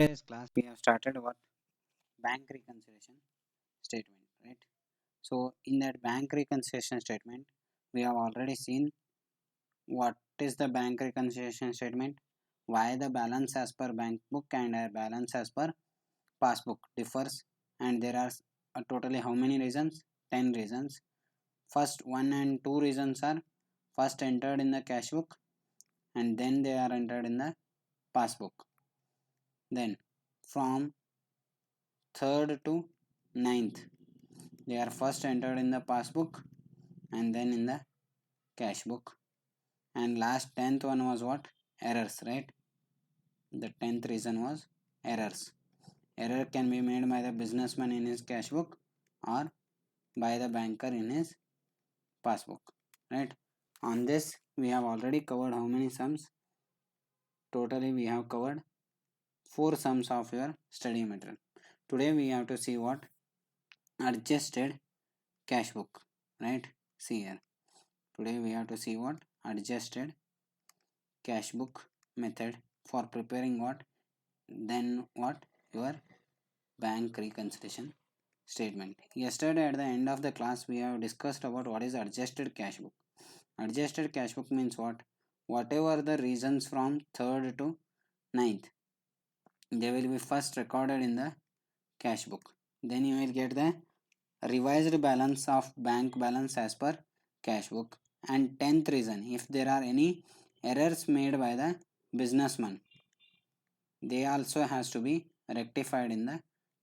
Today's class we have started about bank reconciliation statement, right? So in that bank reconciliation statement, we have already seen what is the bank reconciliation statement, why the balance as per bank book and balance as per passbook differs, and there are totally how many reasons? 10 reasons. First one and two reasons are first entered in the cash book and then they are entered in the passbook. Then from 3rd to 9th they are first entered in the passbook and then in the cash book. And last 10th one was what? Errors, right? The 10th reason was errors. Error can be made by the businessman in his cash book or by the banker in his passbook, right? On this we have already covered how many sums? Totally we have covered 4 sums of your study material. Today we have to see what? Adjusted cash book, right? See here. Today we have to see what? Adjusted cash book method for preparing what? Then what? Your bank reconciliation statement. Yesterday at the end of the class we have discussed about what is adjusted cash book. Adjusted cash book means what? Whatever the reasons from 3rd to 9th, they will be first recorded in the cash book. Then you will get the revised balance of bank balance as per cash book. And 10th reason, if there are any errors made by the businessman, they also has to be rectified in the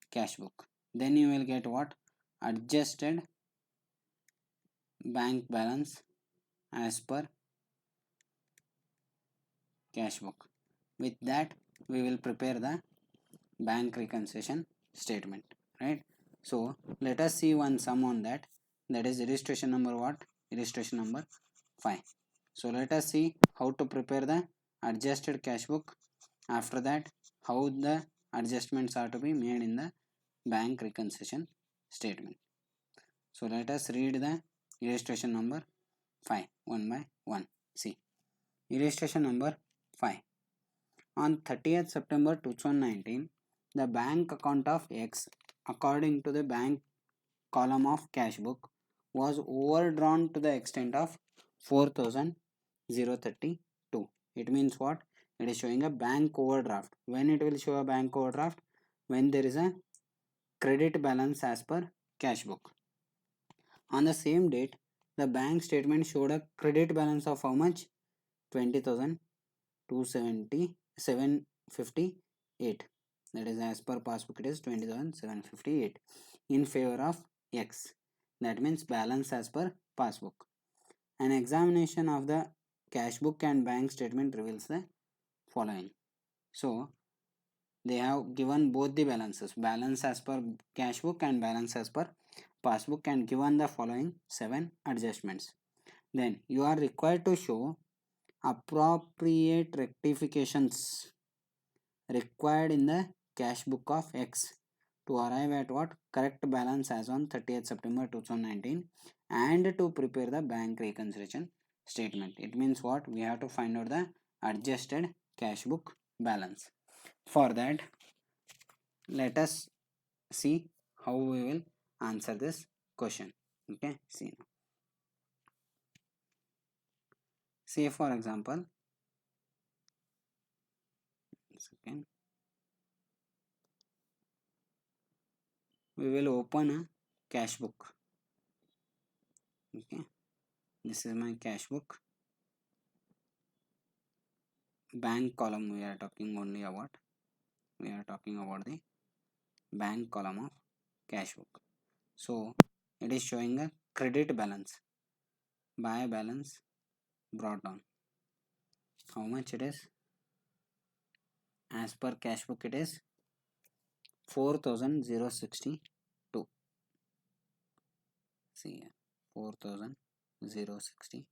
cash book. Then you will get what? Adjusted bank balance as per cash book. With that we will prepare the bank reconciliation statement, right? So let us see one sum on that. That is illustration number what? Illustration number 5. So let us see how to prepare the adjusted cash book. After that, how the adjustments are to be made in the bank reconciliation statement. So let us read the illustration number 5 one by one. See, illustration number 5. On 30th September 2019, the bank account of X, according to the bank column of cash book, was overdrawn to the extent of 4,032. It means what? It is showing a bank overdraft. When it will show a bank overdraft? When there is a credit balance as per cash book. On the same date, the bank statement showed a credit balance of how much? 20,270,758. That is as per passbook it is 20,758 in favor of X. That means balance as per passbook. An examination of the cash book and bank statement reveals the following. So they have given both the balances, balance as per cash book and balance as per passbook, and given the following 7 adjustments. Then you are required to show appropriate rectifications required in the cash book of X to arrive at what? Correct balance as on 30th September 2019 and to prepare the bank reconciliation statement. It means what? We have to find out the adjusted cash book balance. For that, let us see how we will answer this question. Okay, see now. Say for example, second, we will open a cash book. Okay, this is my cash book. Bank column we are talking only about. We are talking about the bank column of cash book. So it is showing a credit balance. Buy balance brought down. How much it is? As per cash book it is 4,062. See here, 4,062.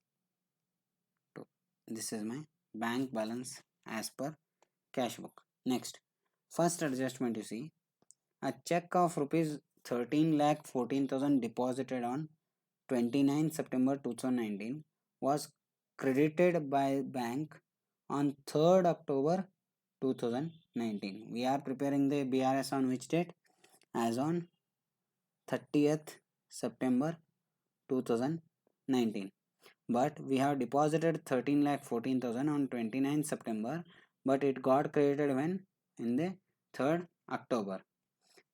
This is my bank balance as per cash book. Next, first adjustment you see, a check of rupees 13,14,000 deposited on 29 September 2019 was credited by bank on 3rd October 2019. 2019. We are preparing the BRS on which date? As on 30th September 2019. But we have deposited 13,14,000 on 29th September, but it got credited when? In the 3rd October.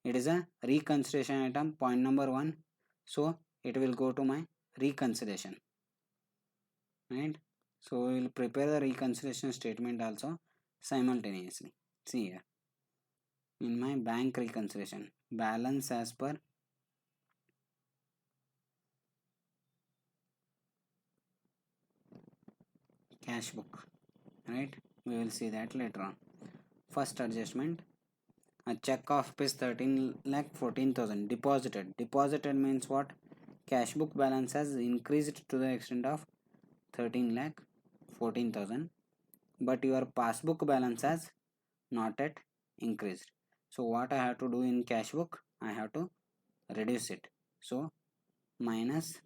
It is a reconciliation item, point number 1. So it will go to my reconciliation, right? So we will prepare the reconciliation statement also simultaneously. See here, in my bank reconciliation, balance as per cash book, right? We will see that later on. First adjustment, a check of rupees 13,14,000 deposited. Deposited means what? Cash book balance has increased to the extent of 13,14,000, but your passbook balance has not yet increased. So what I have to do in cash book? I have to reduce it. So minus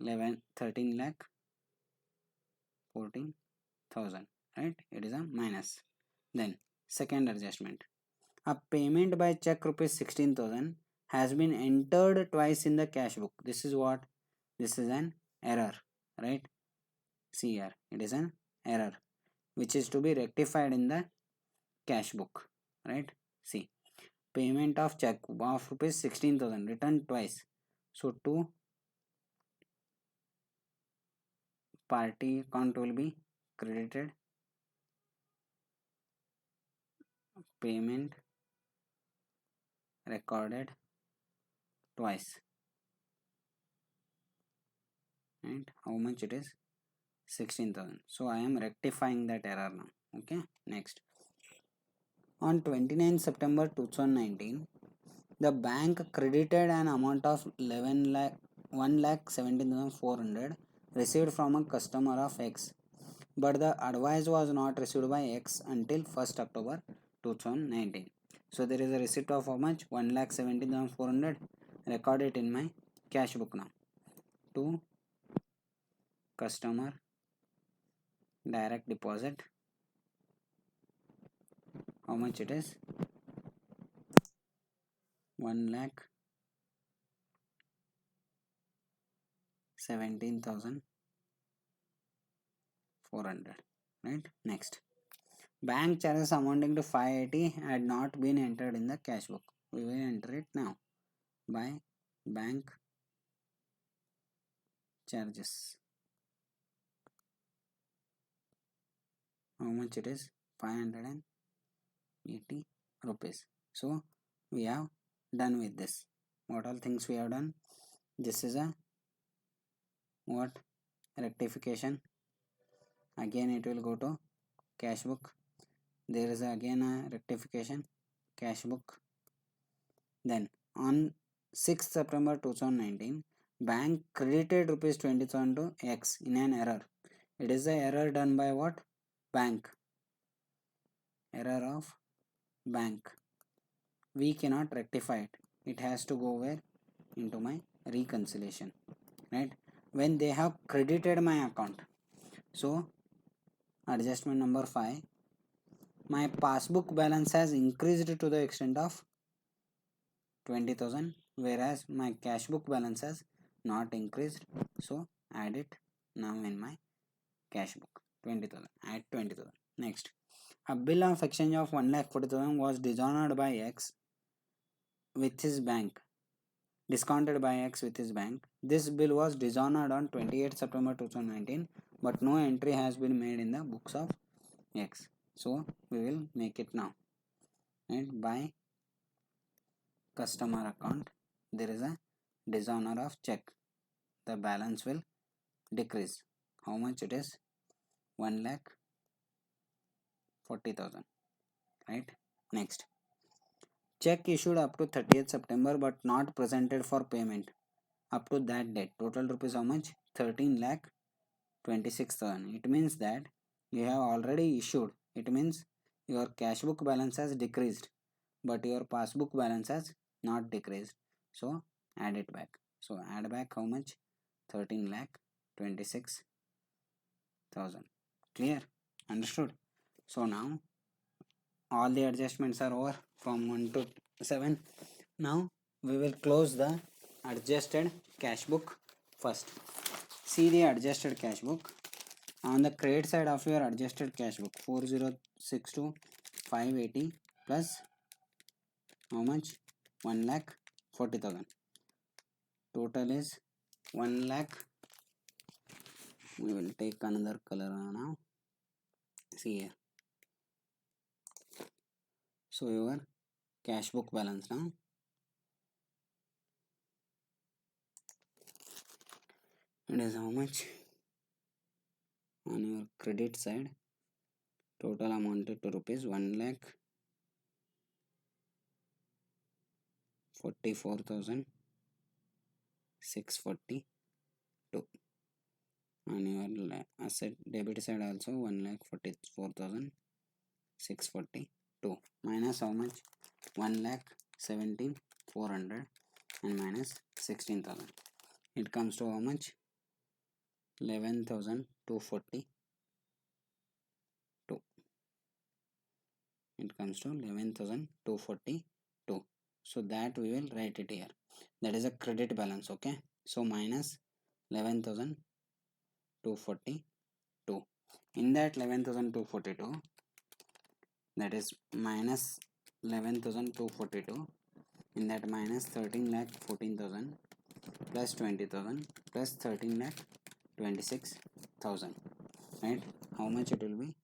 13,14,000, right? It is a minus. Then second adjustment, a payment by check rupees 16,000 has been entered twice in the cash book. This is what? This is an error, right? See here, it is an error which is to be rectified in the cash book, right? See, payment of check of rupees 16,000 returned twice. So two party account will be credited. Payment recorded twice, and how much it is? 16,000. So I am rectifying that error now. Okay, next, on 29 September 2019, the bank credited an amount of 11 lakh 1,17,400 received from a customer of X, but the advice was not received by X until 1st October 2019. So there is a receipt of how much? 1,17,400. Record it in my cash book now. To customer direct deposit. How much it is? 1,17,400. Right? Next. Bank charges amounting to 580 had not been entered in the cash book. We will enter it now by bank charges. How much it is? 580 rupees. So we have done with this. What all things we have done? This is a what? Rectification. Again it will go to cash book. There is again a rectification, cash book. Then on 6th September 2019, bank credited rupees 20,000 to X in an error. It is the error done by what? Bank. Error of bank. We cannot rectify it. It has to go where? Into my reconciliation, right? When they have credited my account. So adjustment number 5, my passbook balance has increased to the extent of 20,000, whereas my cash book balance has not increased. So add it now in my cash book. 20,000. Add 20,000. Next, a bill of exchange of 1,40,000 was dishonored by X with his bank. Discounted by X with his bank. This bill was dishonored on 28 September 2019, but no entry has been made in the books of X. So we will make it now. And by customer account, there is a dishonor of check. The balance will decrease. How much it is? 1,40,000. Right? Next, check issued up to 30th September but not presented for payment up to that date. Total rupees how much? 13,26,000. It means that you have already issued. It means your cash book balance has decreased, but your passbook balance has not decreased. So add it back. So add back how much? 13,26,000. Clear? Understood? So now all the adjustments are over from 1 to 7. Now we will close the adjusted cash book first. See the adjusted cash book. On the credit side of your adjusted cash book, 4062 580 plus how much? 1,40,000. Total is 1 lakh. We will take another color now. See here. So your cash book balance now. It is how much? On your credit side, total amounted to rupees 1,44,642. On your asset debit side also 1,44,642 minus how much? 1,17,400 and minus 16,000. It comes to how much? 11,242. It comes to 11,242. So that we will write it here. That is a credit balance. Okay. So minus 11,242. In that 11,242, that is minus 11,242. In that minus 13,14,000 plus 20,000 plus 13,26,000. Right? How much it will be?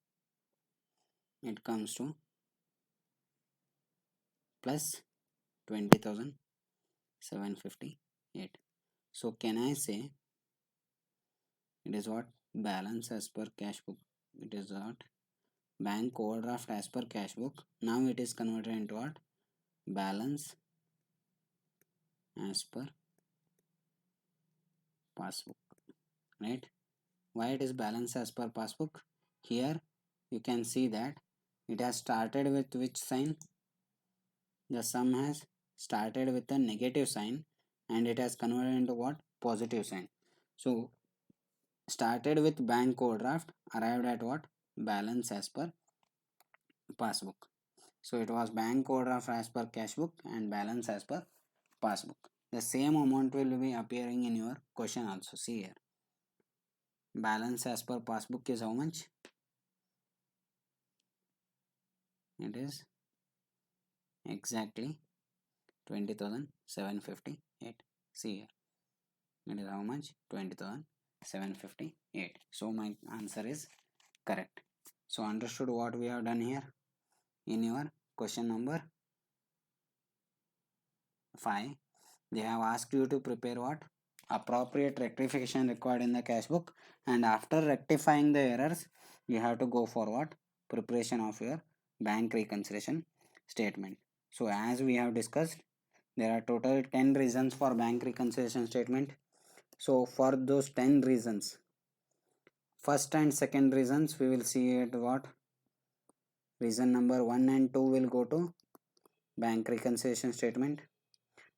It comes to plus 20,758. So can I say it is what? Balance as per cash book. It is what? Bank overdraft as per cash book. Now it is converted into what? Balance as per passbook. Right? Why it is balance as per passbook? Here you can see that it has started with which sign? The sum has started with a negative sign and it has converted into what? Positive sign. So started with bank overdraft, arrived at what? Balance as per passbook. So it was bank overdraft as per cash book and balance as per passbook. The same amount will be appearing in your question also. See here. Balance as per passbook is how much? It is exactly 20,758. See here. It is how much? 20,758. So my answer is correct. So understood what we have done here in your question number 5. They have asked you to prepare what? Appropriate rectification required in the cash book, and after rectifying the errors you have to go for what? Preparation of your bank reconciliation statement. So as we have discussed, there are total 10 reasons for bank reconciliation statement. So for those 10 reasons, first and second reasons we will see it what? Reason number 1 and 2 will go to bank reconciliation statement.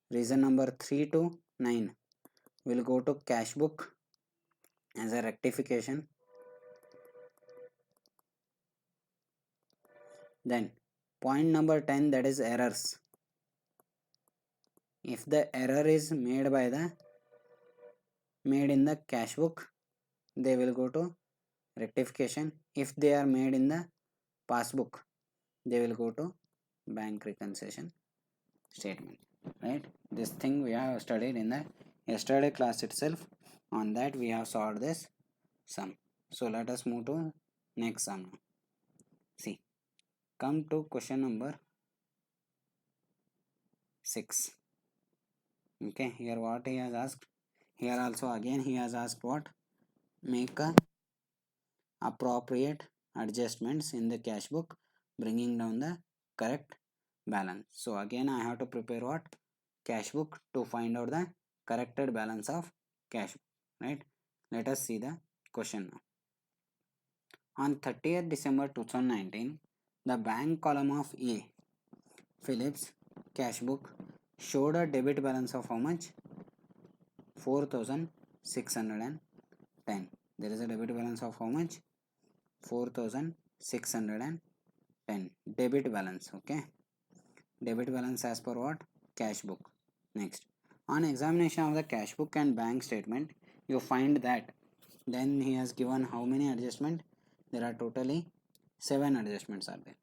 Reason number 3 to 9 will go to cash book as a rectification. Then point number 10, that is errors. If the error is made in the cash book, they will go to rectification. If they are made in the passbook, they will go to bank reconciliation statement. Right? This thing we have studied in the yesterday class itself. On that we have solved this sum. So let us move to next sum now. See, come to question number 6. Okay, here what he has asked? Here also again he has asked what? Make a appropriate adjustments in the cash book, bringing down the correct balance. So again I have to prepare what? Cash book to find out the corrected balance of cash book. Right? Let us see the question now. On 30th December 2019, the bank column of A, Philips cash book, showed a debit balance of how much? 4,610. There is a debit balance of how much? 4,610. 10 debit balance. Okay, debit balance as per what? Cash book. Next, on examination of the cash book and bank statement, you find that then he has given how many adjustment? There are totally 7 adjustments are there.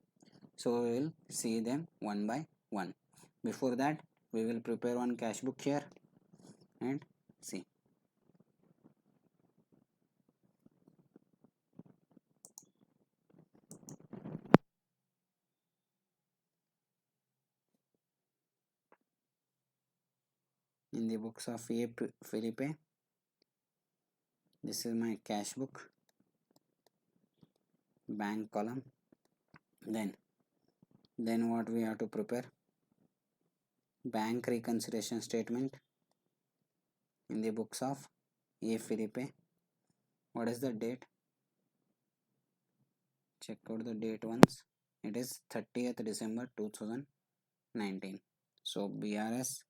So we will see them one by one. Before that, we will prepare one cash book here and see. In the books of A. Felipe, this is my cash book, bank column. Then what we have to prepare? Bank reconciliation statement in the books of A. Felipe. What is the date? Check out the date once. It is 30th December 2019. So BRS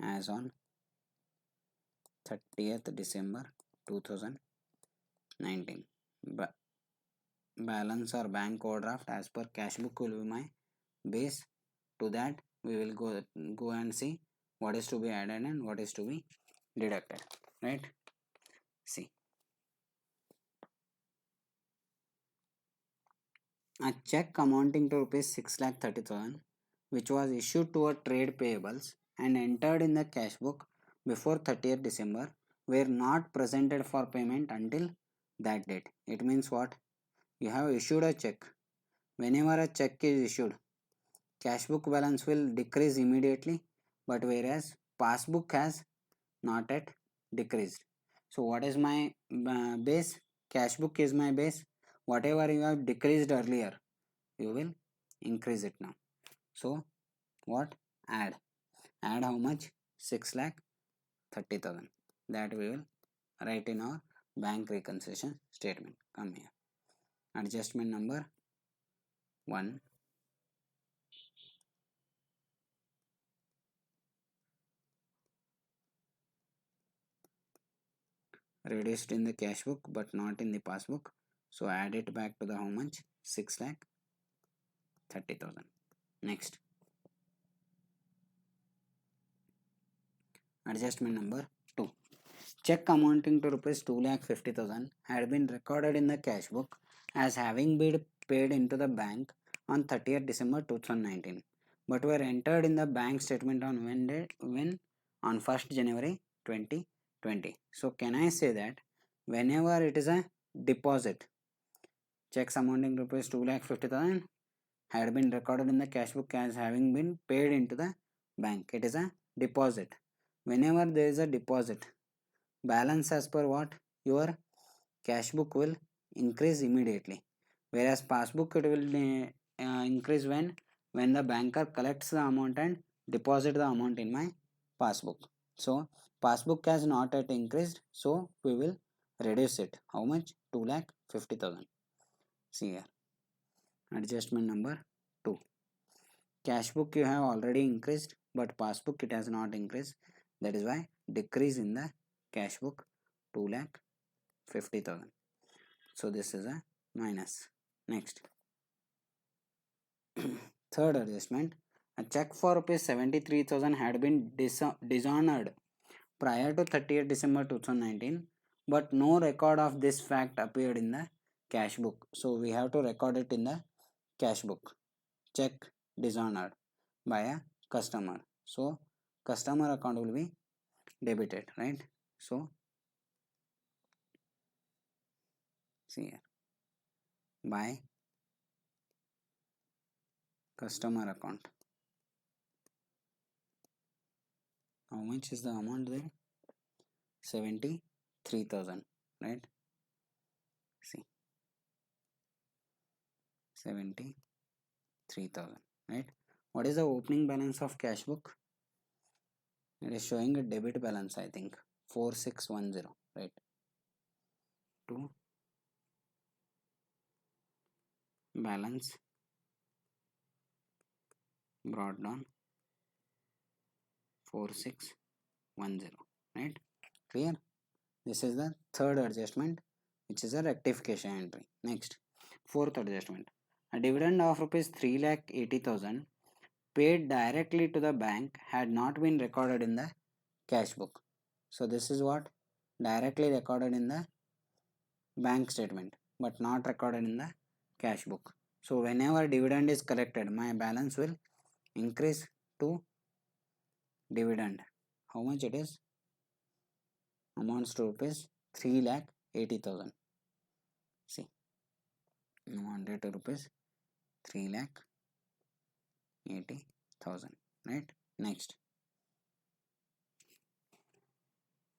as on 30th December 2019. Balance or bank overdraft as per cash book will be my base. To that we will go and see what is to be added and what is to be deducted, right? See, a check amounting to rupees 6,30,000 which was issued toward trade payables and entered in the cash book before 30th December were not presented for payment until that date. It means what? You have issued a check. Whenever a check is issued, cash book balance will decrease immediately, but whereas passbook has not yet decreased. So what is my base? Cash book is my base. Whatever you have decreased earlier, you will increase it now. So what? Add how much? 6,30,000. That we will write in our bank reconciliation statement. Come here. Adjustment number 1. Reduced in the cash book but not in the passbook. So add it back to the how much? 6,30,000. Next. Adjustment number 2. Check amounting to rupees 2,50,000 had been recorded in the cash book as having been paid into the bank on 30th December 2019 but were entered in the bank statement on when on 1st January 2020. So can I say that whenever it is a deposit, checks amounting to rupees 2,50,000 had been recorded in the cash book as having been paid into the bank. It is a deposit. Whenever there is a deposit, balance as per what? Your cash book will increase immediately. Whereas passbook it will increase when the banker collects the amount and deposit the amount in my passbook. So passbook has not yet increased, so we will reduce it. How much? 2,50,000. See here. Adjustment number 2. Cash book you have already increased, but passbook it has not increased. That is why decrease in the cash book 2,50,000. So this is a minus. Next. Third adjustment. A check for rupees 73,000 had been dishonored prior to 30th December 2019, but no record of this fact appeared in the cash book. So we have to record it in the cash book. Check dishonored by a customer. So customer account will be debited, right? So see here, by customer account. How much is the amount there? 73,000, right? See, 73,000, right? What is the opening balance of cash book? It is showing a debit balance, I think 4610, right? To balance brought down 4610, right? Clear? This is the third adjustment, which is a rectification entry. Next, fourth adjustment. A dividend of rupees 3,80,000 paid directly to the bank had not been recorded in the cash book. So this is what directly recorded in the bank statement but not recorded in the cash book. So whenever dividend is collected, my balance will increase to dividend. How much it is? Amounts to rupees 3,80,000. See, amounted to rupees 3,80,000. Right? Next,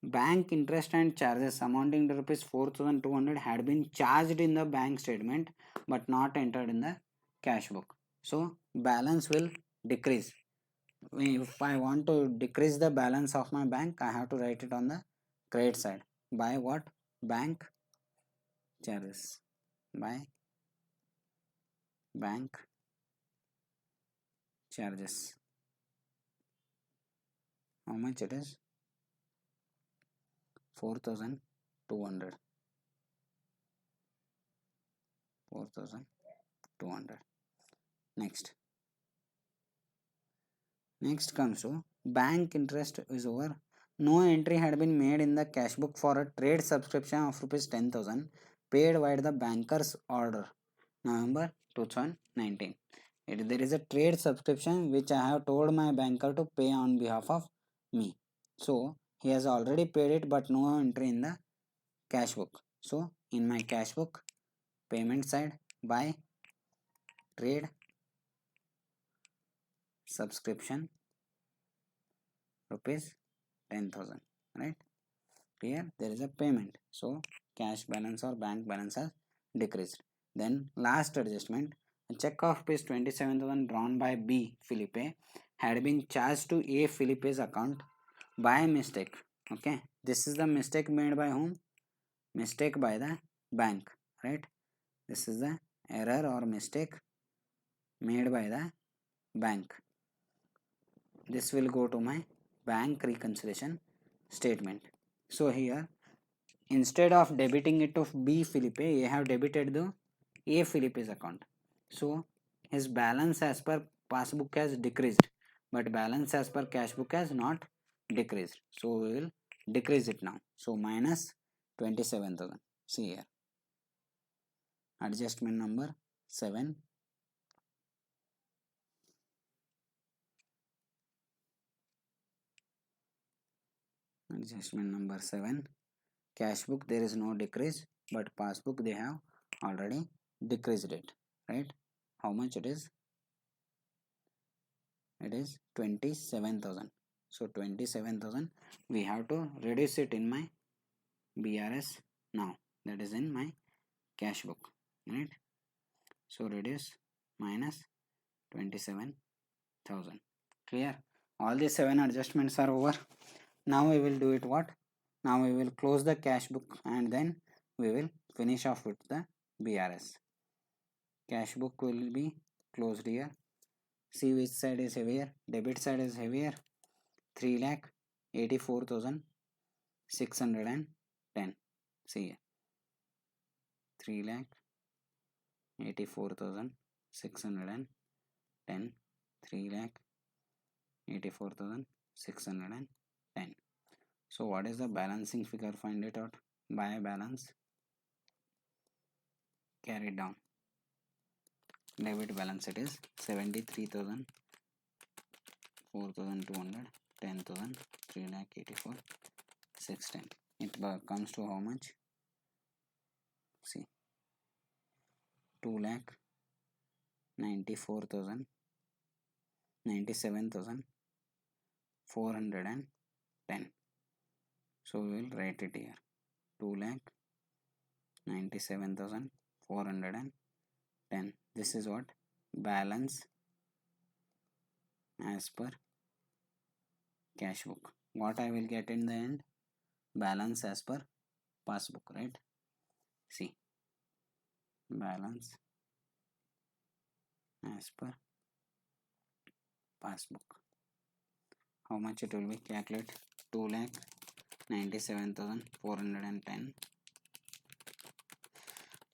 bank interest and charges amounting to rupees 4,200 had been charged in the bank statement but not entered in the cash book. So balance will decrease. If I want to decrease the balance of my bank, I have to write it on the credit side by what? Bank charges. By bank charges. How much it is? 4,200. 4,200. Next comes to bank interest is over. No entry had been made in the cash book for a trade subscription of rupees 10,000 paid by the banker's order November 2019. There is a trade subscription which I have told my banker to pay on behalf of me. So he has already paid it but no entry in the cash book. So in my cash book, payment side, by trade subscription rupees 10,000, right? Here there is a payment, so cash balance or bank balance has decreased. Then last adjustment, a check of rupees 27,000 drawn by B Felipe had been charged to A Felipe's account by mistake. Okay, this is the mistake made by whom? Mistake by the bank, right? This is the error or mistake made by the bank. This will go to my bank reconciliation statement. So here, instead of debiting it to B Felipe, I have debited the A Felipe's account. So his balance as per passbook has decreased, but balance as per cash book has not decreased. So we will decrease it now. So minus 27,000. See here. Adjustment number 7. Adjustment number 7. Cash book there is no decrease, but passbook they have already decreased it, right? How much it is? It is 27,000. So 27,000 we have to reduce it in my BRS now, that is in my cash book, right? So reduce minus 27,000. Clear? All these 7 adjustments are over. Now we will do it what? Now we will close the cash book and then we will finish off with the BRS. Cash book will be closed here. See which side is heavier. Debit side is heavier. 3,84,610. See here. 3,84,610. 3,84,610. So what is the balancing figure? Find it out. By balance, carry it down. Debit balance it is 73,000, 4,200, 10,000, 3,84,610. It comes to how much? See, 2,94,000, 97,410. So we will write it here. 2,97,410. This is what? Balance as per cash book. What I will get in the end? Balance as per passbook, right? See, balance as per passbook. How much it will be? Calculate. 2,97,410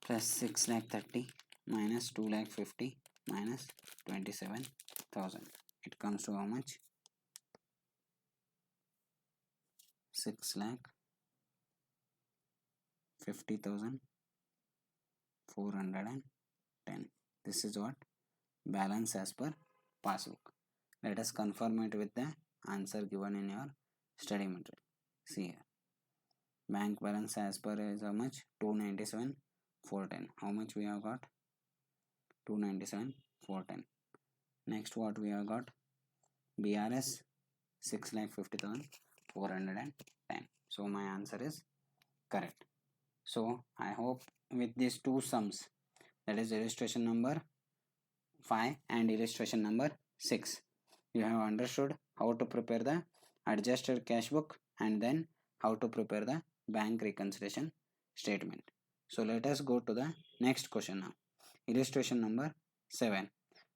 plus 6,30,000 minus 2 lakh 50 minus 27,000. It comes to how much? 6 lakh 50,410. This is what balance as per passbook. Let us confirm it with the answer given in your study material. See here. Bank balance as per is how much? 297,410. How much we have got? 297,410. Next what we have got? BRS 6,50,410. So my answer is correct. So I hope with these two sums, that is illustration number 5 and illustration number 6, you have understood how to prepare the adjusted cash book and then how to prepare the bank reconciliation statement. So let us go to the next question now. Illustration number 7.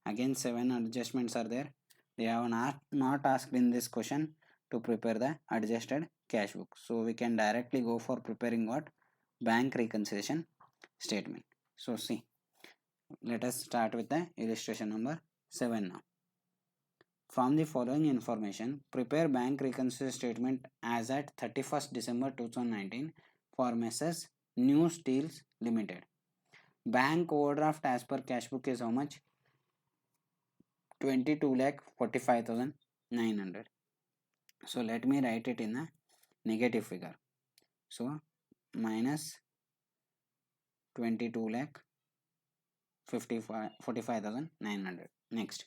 Again 7 adjustments are there. They have not asked in this question to prepare the adjusted cash book. So we can directly go for preparing what? Bank reconciliation statement. So see, let us start with the illustration number 7 now. From the following information, prepare bank reconciliation statement as at 31st December 2019 for Messrs. New Steels Limited. Bank overdraft as per cash book is how much? 22,45,900. So let me write it in a negative figure. So minus 22,45,900. Next,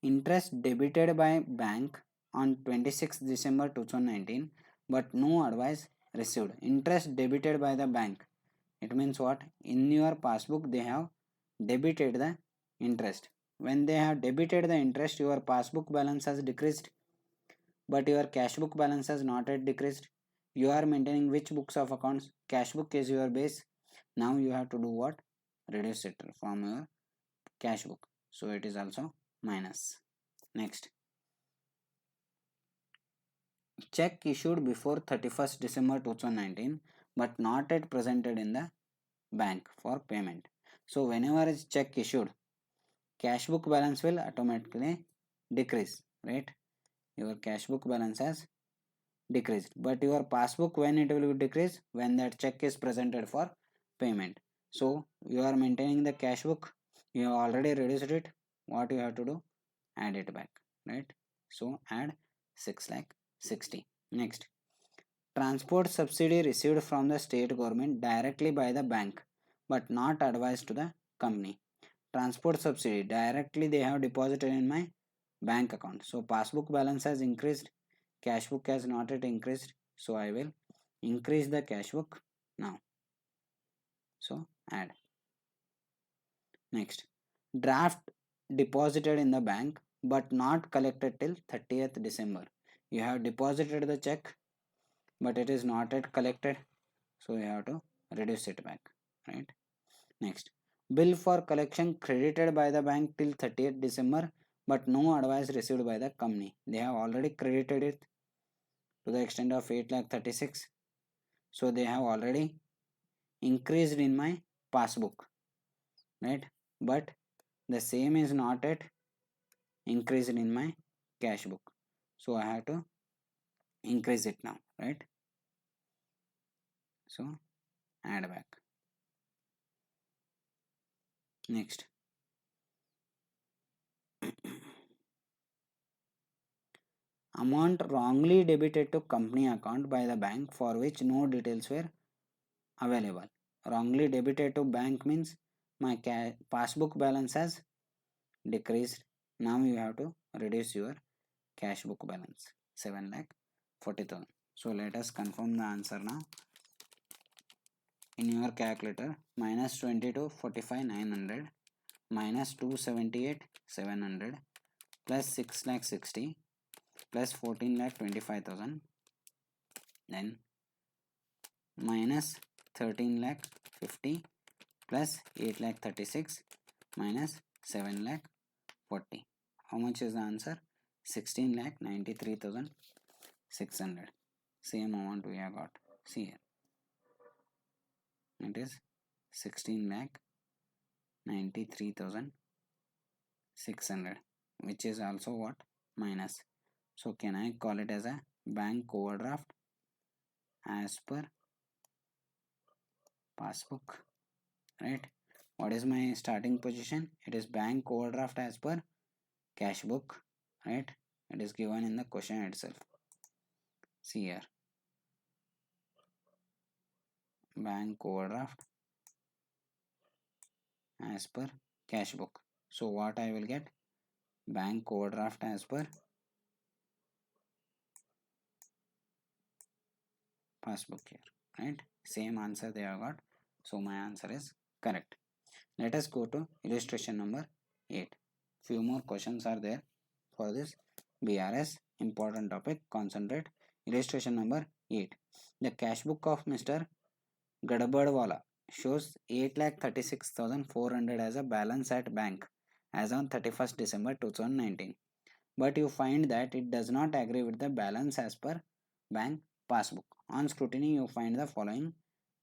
interest debited by bank on 26th December 2019 but no advice received. Interest debited by the bank. It means what? In your passbook they have debited the interest. When they have debited the interest, your passbook balance has decreased, but your cash book balance has not yet decreased. You are maintaining which books of accounts? Cash book is your base. Now you have to do what? Reduce it from your cash book. So it is also minus. Next, check issued before 31st December 2019 but not yet presented in the bank for payment. So whenever is check issued, cash book balance will automatically decrease, right? Your cash book balance has decreased, but your passbook, when it will decrease? When that check is presented for payment. So you are maintaining the cash book, you have already reduced it. What you have to do? Add it back, right? So add 6 lakh 60. Next, transport subsidy received from the state government directly by the bank but not advised to the company. Transport subsidy directly they have deposited in my bank account. So passbook balance has increased, cash book has not yet increased. So I will increase the cash book now. So add. Next, draft deposited in the bank but not collected till 30th December. You have deposited the check but it is not yet collected. So you have to reduce it back, right? Next, bill for collection credited by the bank till 30th December but no advice received by the company. They have already credited it to the extent of 8,36,000. So they have already increased in my passbook, right? But the same is not yet increased in my cash book. So I have to increase it now, right? So add back. Next, amount wrongly debited to company account by the bank for which no details were available. Wrongly debited to bank means my passbook balance has decreased. Now you have to reduce your cash book balance, 7,40,000. So let us confirm the answer now. In your calculator, minus 22,45,900 minus 278,700 plus 6,60,000 plus 14,25,000, then minus 13,50,000 plus 8,36,000 minus 7,40,000. How much is the answer? 16,93,600. Same amount we have got. See here. It is 16 lakh 93,600, which is also what, minus. So can I call it as a bank overdraft as per passbook, right? What is my starting position? It is bank overdraft as per cash book, right? It is given in the question itself. See here, bank overdraft as per cash book. So what I will get? Bank overdraft as per passbook here, right? Same answer they have got. So my answer is correct. Let us go to illustration number 8. Few more questions are there for this BRS important topic. Concentrate. Illustration number 8. The cash book of Mr. Gadbadwala shows 8,36,400 as a balance at bank as on 31st December 2019. But you find that it does not agree with the balance as per bank passbook. On scrutiny, you find the following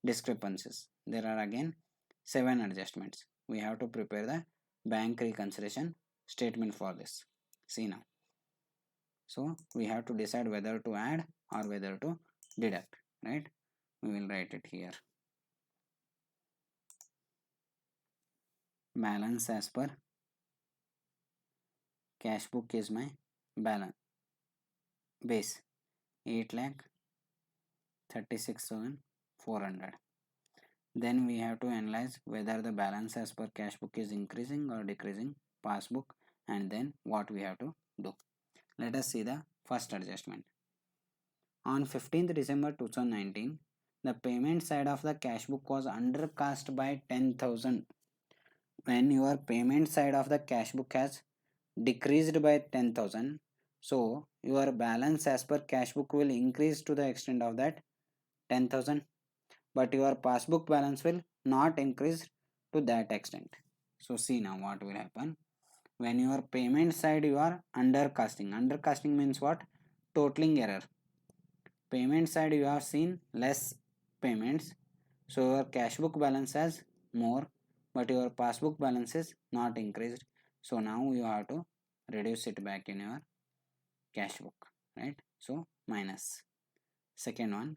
discrepancies. There are again 7 adjustments. We have to prepare the bank reconciliation statement for this. See now. So we have to decide whether to add or whether to deduct, right? We will write it here. Balance as per cash book is my balance base 8,36,400. Then we have to analyze whether the balance as per cash book is increasing or decreasing passbook, and then what we have to do. Let us see the first adjustment. On 15th December 2019, the payment side of the cash book was undercast by 10,000. When your payment side of the cash book has decreased by 10,000, so your balance as per cash book will increase to the extent of that 10,000, but your passbook balance will not increase to that extent. So see now what will happen. When your payment side you are undercasting means what? Totaling error. Payment side you have seen less payments, so your cash book balance has more, but your passbook balance is not increased. So now you have to reduce it back in your cash book, right? So minus. Second one,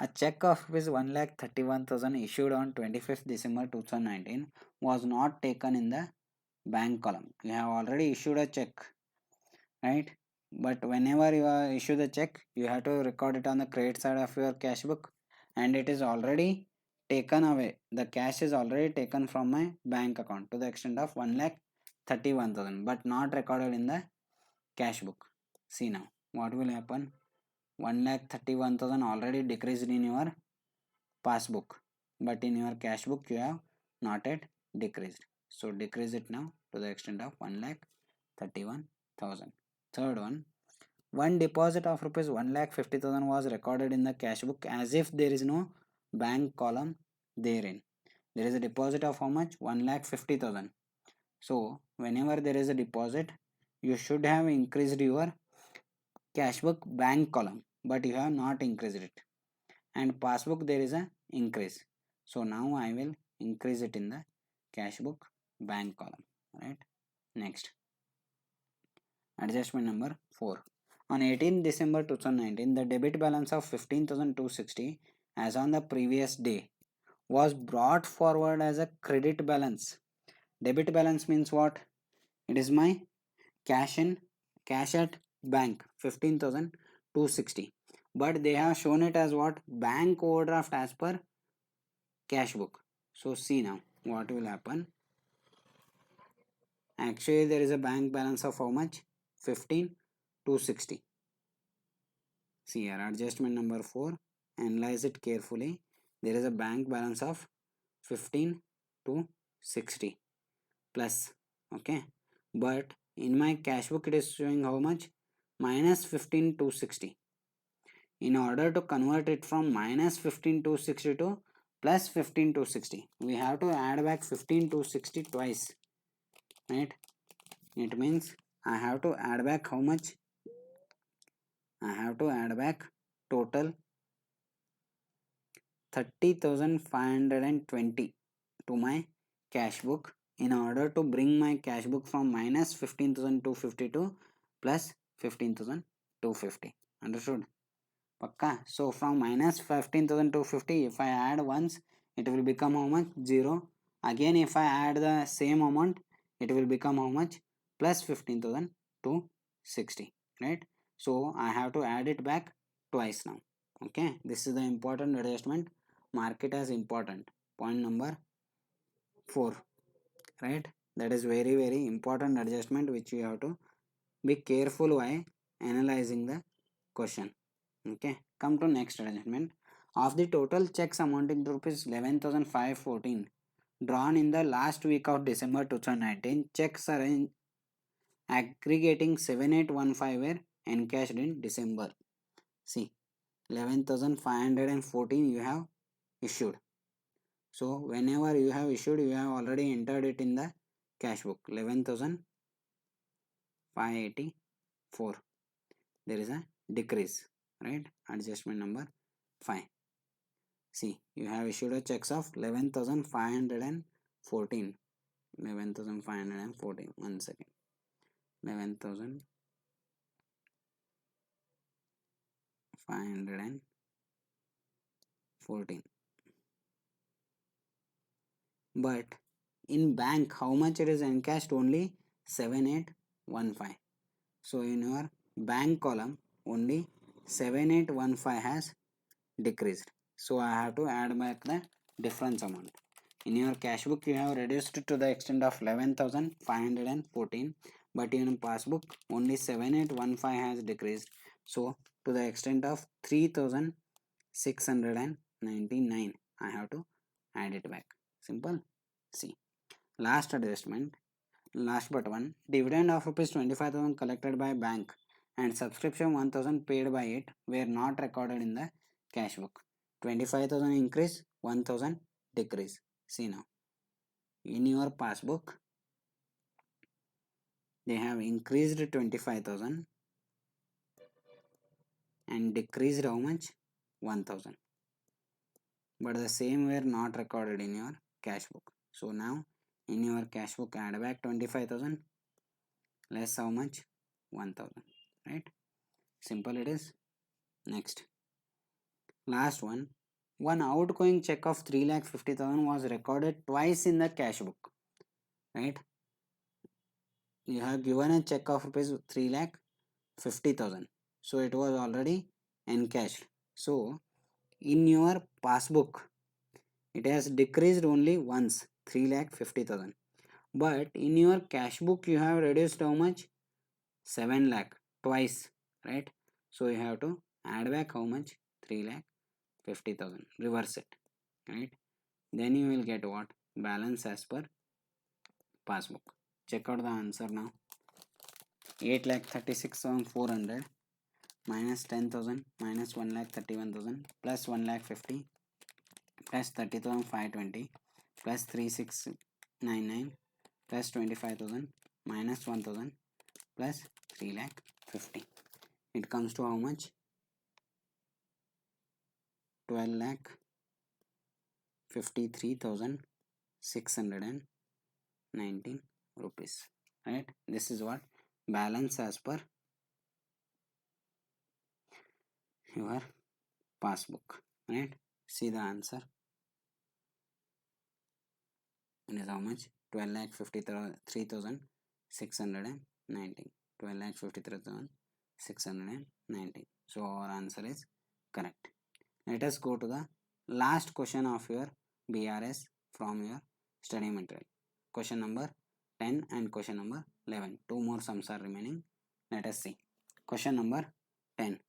a check of rupees 1,31,000 issued on 25th December 2019 was not taken in the bank column. You have already issued a check, right? But whenever you issue the check, you have to record it on the credit side of your cash book, and it is already taken away. The cash is already taken from my bank account to the extent of 1,31,000, but not recorded in the cash book. See now what will happen. 1,31,000 already decreased in your passbook, but in your cash book you have not yet decreased. So decrease it now to the extent of 1,31,000. Third one deposit of rupees 1,50,000 was recorded in the cash book as if there is no bank column therein. There is a deposit of how much? 1,50,000. So whenever there is a deposit, you should have increased your cash book bank column, but you have not increased it. And passbook there is a increase. So now I will increase it in the cash book bank column, right? Next, adjustment number 4. On 18 December 2019, the debit balance of 15,260 as on the previous day was brought forward as a credit balance. Debit balance means what? It is my cash at bank 15,260, but they have shown it as what? Bank overdraft as per cash book. So see now what will happen. Actually there is a bank balance of how much? 15,260. See here, adjustment number 4, analyze it carefully. There is a bank balance of 15,260 plus, okay, but in my cash book it is showing how much? Minus 15,260. In order to convert it from minus 15,260 to plus 15,260, we have to add back 15,260 twice, right? It means I have to add back how much? I have to add back total 30,520 to my cash book in order to bring my cash book from minus 15,250 to plus 15,250. Understood? Pakka. So from minus 15,250, if I add once, it will become how much? 0. Again, if I add the same amount, it will become how much? Plus 15,260. Right? So I have to add it back twice now. Okay. This is the important adjustment. Mark it as important. Point number 4. Right? That is very, very important adjustment which you have to be careful while analyzing the question. Okay, come to next adjustment. Of the total checks amounting to rupees 11,514 drawn in the last week of December 2019, checks are aggregating 7815 were encashed in December. See, 11,514 you have issued. So whenever you have issued, you have already entered it in the cash book. 11,584. There is a decrease, right? Adjustment number 5. See, you have issued a checks of 11,514. 11,514. 1 second. 11,514. But in bank, how much it is encashed? Only 7815. So in your bank column, only 7815 has decreased. So I have to add back the difference amount. In your cash book, you have reduced to the extent of 11,514, but in passbook, only 7815 has decreased. So to the extent of 3,699, I have to add it back. Simple. See, last adjustment, last but one, dividend of rupees 25,000 collected by bank and subscription 1,000 paid by it were not recorded in the cash book. 25,000 increase, 1,000 decrease. See now, in your passbook, they have increased 25,000 and decreased how much? 1,000. But the same were not recorded in your cash book. So now, in your cash book, add back 25,000 less how much? 1,000. Right? Simple it is. Next. Last one. One outgoing check of 3,50,000 was recorded twice in the cash book. Right? You have given a check of rupees 3,50,000. So it was already encashed. So in your passbook, it has decreased only once, 3,50,000. But in your cash book, you have reduced how much? 7 lakh twice, right? So you have to add back how much? 3,50,000. Reverse it, right? Then you will get what? Balance as per passbook. Check out the answer now. 8,36,400 minus 10,000 minus 1,31,000 plus 1,50,000 plus 30,520 plus 3,699 plus 25,000 minus 1,000 plus 3,50,000. It comes to how much? 12,53,619 rupees. Right? This is what balance as per your passbook. Right? See the answer. It is how much? 12,53,619. 12,53,619. So our answer is correct. Let us go to the last question of your BRS from your study material. Question number 10 and question number 11. Two more sums are remaining. Let us see. Question number 10.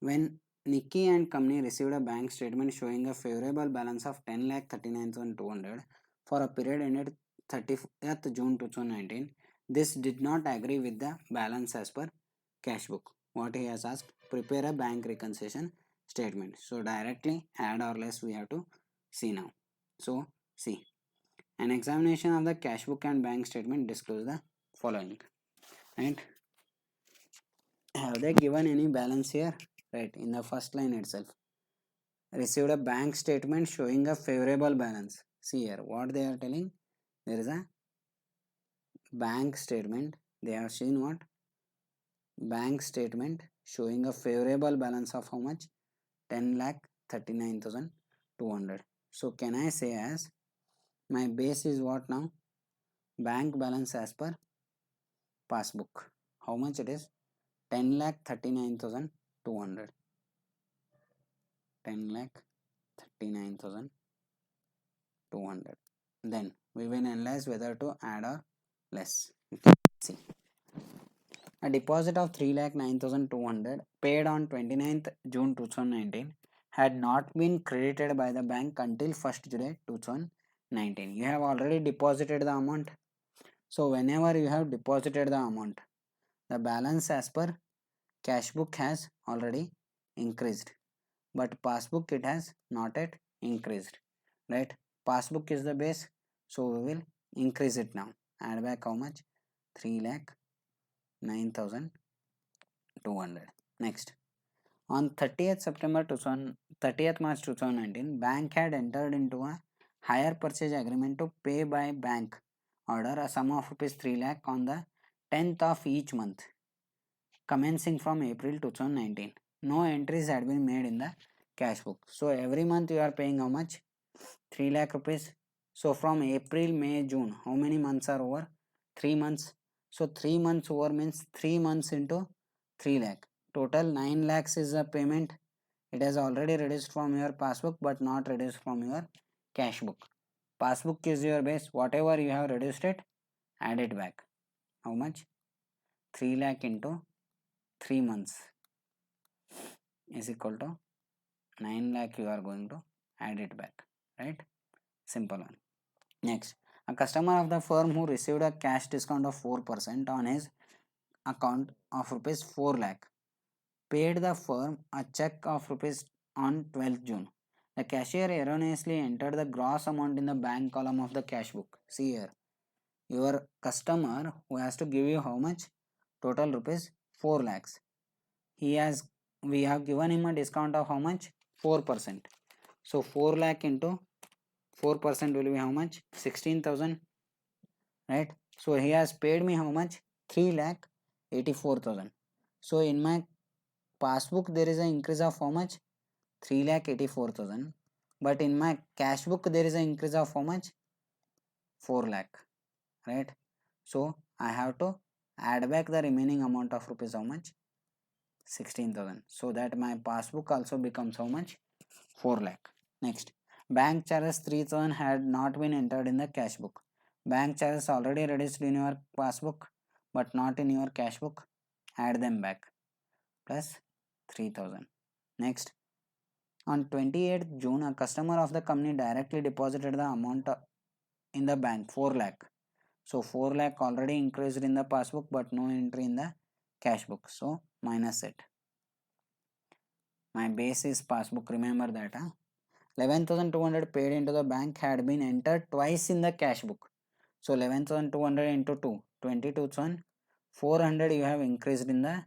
When Nikki and company received a bank statement showing a favorable balance of 10,39,200 for a period ended 30th June 2019, this did not agree with the balance as per cash book. What he has asked, prepare a bank reconciliation statement. So directly add or less we have to see now. So see, an examination of the cash book and bank statement disclose the following. Right? Have they given any balance here? Right, in the first line itself. received a bank statement showing a favorable balance. See here, what they are telling, there is a bank statement. They have seen what? Bank statement showing a favorable balance of how much? 10 lakh 39,200. So can I say as my base is what now? Bank balance as per passbook. How much it is? 10 lakh 39,200. 10 lakh 39,200. Then we will analyze whether to add or less. See, a deposit of 3,09,200 paid on 29th June 2019 had not been credited by the bank until 1st July 2019. You have already deposited the amount. So whenever you have deposited the amount, the balance as per cash book has already increased, but passbook it has not yet increased, right? Passbook is the base, so we will increase it now. Add back how much? 3,09,200. Next, on 30th September 2000, 30th March 2019, bank had entered into a hire purchase agreement to pay by bank order a sum of rupees 3 lakh on the 10th of each month commencing from April 2019. No entries had been made in the cash book. So every month you are paying how much? 3 lakh rupees. So from April, May, June, how many months are over? 3 months. So 3 months over means 3 months into 3 lakh. Total 9 lakhs is the payment. It has already reduced from your passbook but not reduced from your cash book. Passbook is your base. Whatever you have reduced it, add it back. How much? 3 lakh into 3 months is equal to 9 lakh. You are going to add it back, right? Simple one. Next, a customer of the firm who received a cash discount of 4% on his account of rupees 4 lakh paid the firm a check of rupees on 12th June. The cashier erroneously entered the gross amount in the bank column of the cash book. See here, your customer who has to give you how much? Total rupees 4 lakhs. We have given him a discount of how much? 4%. So 4 lakh into 4% will be how much? 16,000, right? So he has paid me how much? 3 lakh 84,000. So in my passbook there is an increase of how much? 3 lakh 84,000. But in my cash book there is an increase of how much? 4 lakh, right? So I have to add back the remaining amount of rupees how much? 16,000. So that my passbook also becomes how much? 4 lakh. Next, bank charges 3,000 had not been entered in the cash book. Bank charges already reduced in your passbook but not in your cash book. Add them back plus 3,000. Next, on 28th June, a customer of the company directly deposited the amount in the bank 4 lakh. So 4 lakh already increased in the passbook but no entry in the cash book. So minus it. My base is passbook, remember that. 11,200 paid into the bank had been entered twice in the cash book. So 11,200 into 2, 22,400 you have increased in the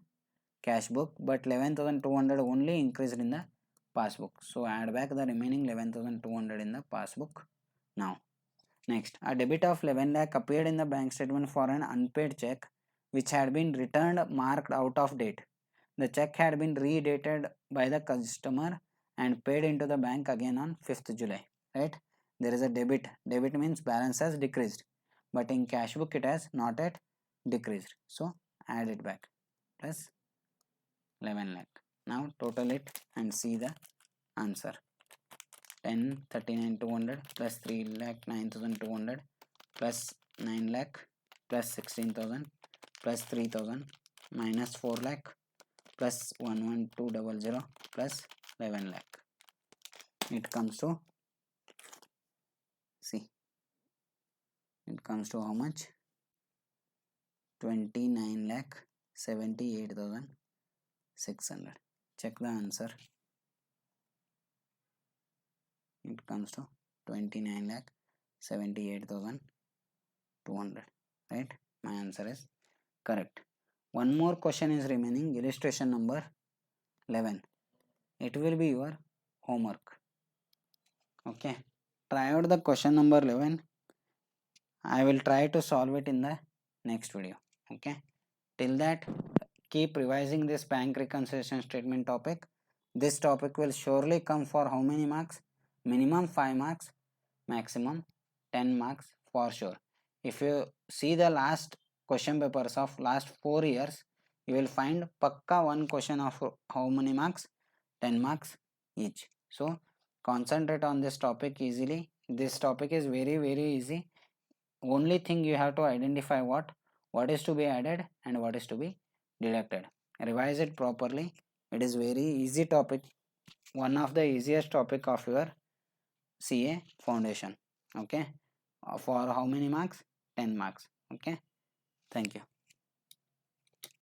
cash book, but 11,200 only increased in the passbook. So add back the remaining 11,200 in the passbook now. Next, a debit of 11 lakh appeared in the bank statement for an unpaid check which had been returned marked out of date. The check had been redated by the customer and paid into the bank again on 5th July, right? There is a debit. Debit means balance has decreased, but in cash book it has not yet decreased. So add it back plus 11 lakh. Now total it and see the answer. 10,39,200 plus 3 lakh 9,200 plus 9 lakh plus 16,000 plus 3,000 minus 4 lakh plus 11200 plus 11 lakh. It comes to, see, it comes to how much? 29 lakh 78,600. Check the answer. It comes to 29 lakh 78,200, right? My answer is correct. One more question is remaining, illustration number 11. It will be your homework. Okay, try out the question number 11. I will try to solve it in the next video. Okay, till that, keep revising this bank reconciliation statement topic. This topic will surely come for how many marks? Minimum 5 marks, maximum 10 marks for sure. If you see the last question papers of last 4 years, you will find pakka one question of how many marks? 10 marks each. So concentrate on this topic easily. This topic is very easy. Only thing you have to identify what is to be added and what is to be deducted. Revise it properly. It is very easy topic, one of the easiest topic of your CA foundation. Okay, for how many marks? 10 marks. Okay, thank you.